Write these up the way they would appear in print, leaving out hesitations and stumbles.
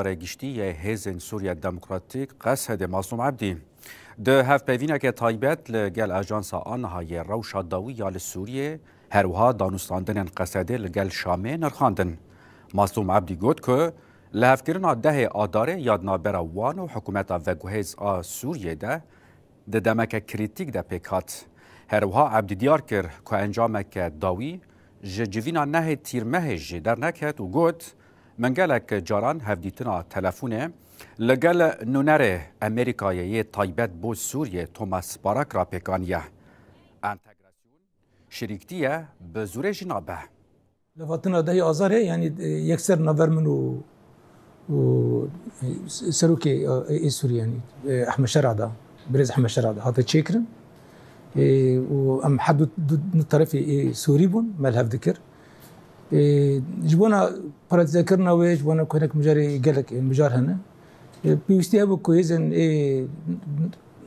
گشتی هیزن سوریا دموکراتیک قصد مظلوم عبدی ده هفت پیوینه که تایبت لگل اجانس آنهای روشا داوی یا لسوریه هروها دانستاندن قصده لگل شامه نرخاندن. مظلوم عبدی گفت که لحفکرنا ده آداره یادنا براوان و حکومت وگوهیز سوریه ده دمک کریتیک ده پیکات. هروها عبدی دیار کر که انجامک داوی جوینا نه تیرمه در نکت و گفت منگلک جاران هفدیتنا تلفونه لگل نونر امریکایی تایبت بو سوریه توماس باراک را پیکانیه انتگراسیون شریکتیه به زوره جنابه لفاتنا دهی آزاره یعنی یکسر نظر منو سروکی ای سوریه یعنی احمد شرعده برز احمد شرعده هاتا تشيكرن و ام حد طرفي سوري بون مال هاف ذكر جبونا برات ذكرنا ويش جبونا كونك مجاري قالك المجار هنا بيستي ابو كويزن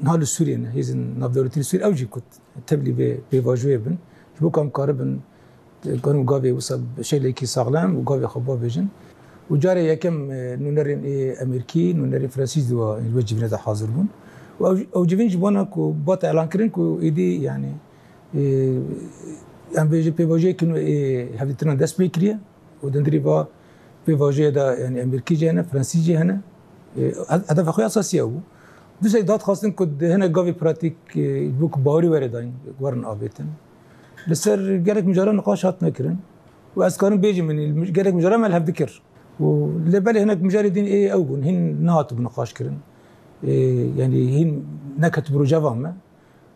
نهال السوريين هيزن ناف دولتي السوري او جي كنت تبلي بفاجوي بن جبو كام قاربن كانوا قافي وصل شيء ليكي صاغلام وقافي خبا بيجن وجاري يكم نونرين امريكي نونرين فرنسيس دوا الوجه بنا حاضر بون او جبين جبونا كو بات اعلان كرين كو ايدي يعني ام بيجي بيفاجي كنو هابتنا داس بيكريا ودندري با بيفاجي دا يعني امريكي جانا فرنسي جي هنا هدف اخويا اساسي او دوس دات خاصن كود هنا قافي براتيك بوك باوري ورداين ورن ابيتن لسر قالك مجرد نقاشات نكرن واسكان بيجي من قالك مجرد ما الهب ذكر واللي بالي هناك مجاردين ايه اوبن هن نهاتو بنقاش كرن يعني هن نكت بروجافا ما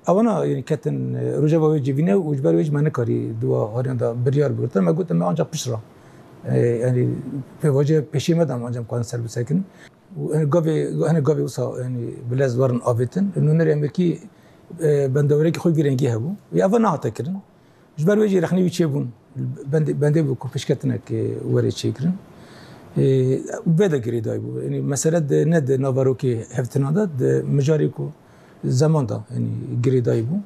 او انا يعني كاتن روجافا ويجي فينا وجبال ويجي ما نكاري دوا هارين دا بريار بقولت ما قلت ما انجا بشرا يعني في وجه بشي مدام انجا كان سلب ساكن وانا قافي وصا يعني بلاز ورن افيتن انه نري امريكي بندوريك خوي بيرنجي هبو يا فنا تكرن جبال ويجي رخني بيتشيبون بندي بكو فشكتنك وري تشيكرن وبدا قريدايبو يعني مسألة ند نافاروكي هفتنا دا مجاريكو زمان دا يعني قريدايبو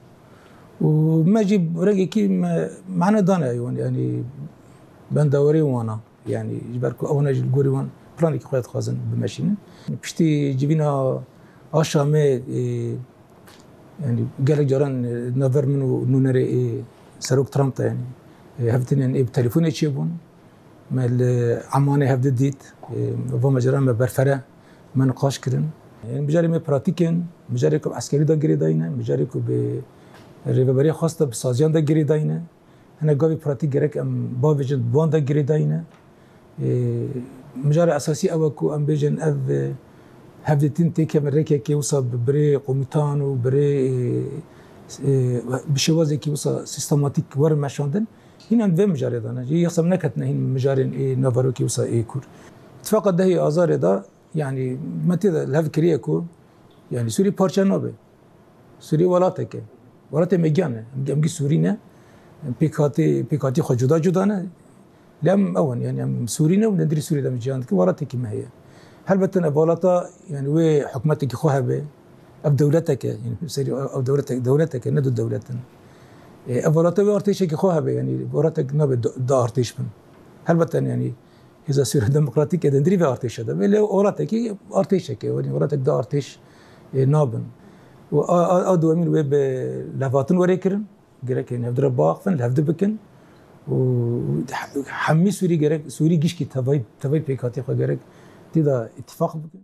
وما جيب رقي كي معنا دانا يعني بندوري وانا يعني جبالكو اونا جي القوري وان بلاني كي خويات خازن بماشين بشتي جيبينا اشامي يعني قالك جاران نافر منو نونري سروك ترامب يعني هفتنا يعني بتليفوني تشيبون مال عماني هفد ديت وما جرى ما برفرة ما نقاش كرن يعني مجاري ما براتيكن مجاري كب عسكري دا جري داينا مجاري كب ريفبرية خاصة بسازيان دا جري داينا أنا قابي براتيك جريك أم بافيجن بوان دا جري داينا مجاري أساسي أوكو أم بيجن أف هفدتين تيكا من ريكا كي وصل بري قوميتان وبري بشوازي كي وصل سيستماتيك ور ماشاندن هنا نفهم مجاري دانا جي يخصم نكتنا هنا مجارين إيه نافاروكي وصا إيه كور اتفاق ده هي آزار دا يعني ما تيدا الهف كريه كو يعني سوري بارشا نابه سوري ولاتك مجانا امجي سورينا بيكاتي خو جدا جدانا لام اون يعني ام سورينا وندري سوري دا مجانا ولاتك ما هي هل بتنا ولاتا يعني وي حكمتك خوها به اب دولتك يعني سوري او دولتك ندو دولتنا اولات ارتيش كي خوها يعني وراتك ناب دا ارتيش من البته يعني اذا سير ديمقراطيك دندري في ارتيش هذا ولا وراتك ارتيش كي وراتك دا ارتيش نابن و ادو من ويب لافاتن وريكرن جرك يعني هدر باق فن هفد بكن و حمي سوري جرك سوري جيش كي تباي بيكاتي خو جرك تدا اتفاق بكن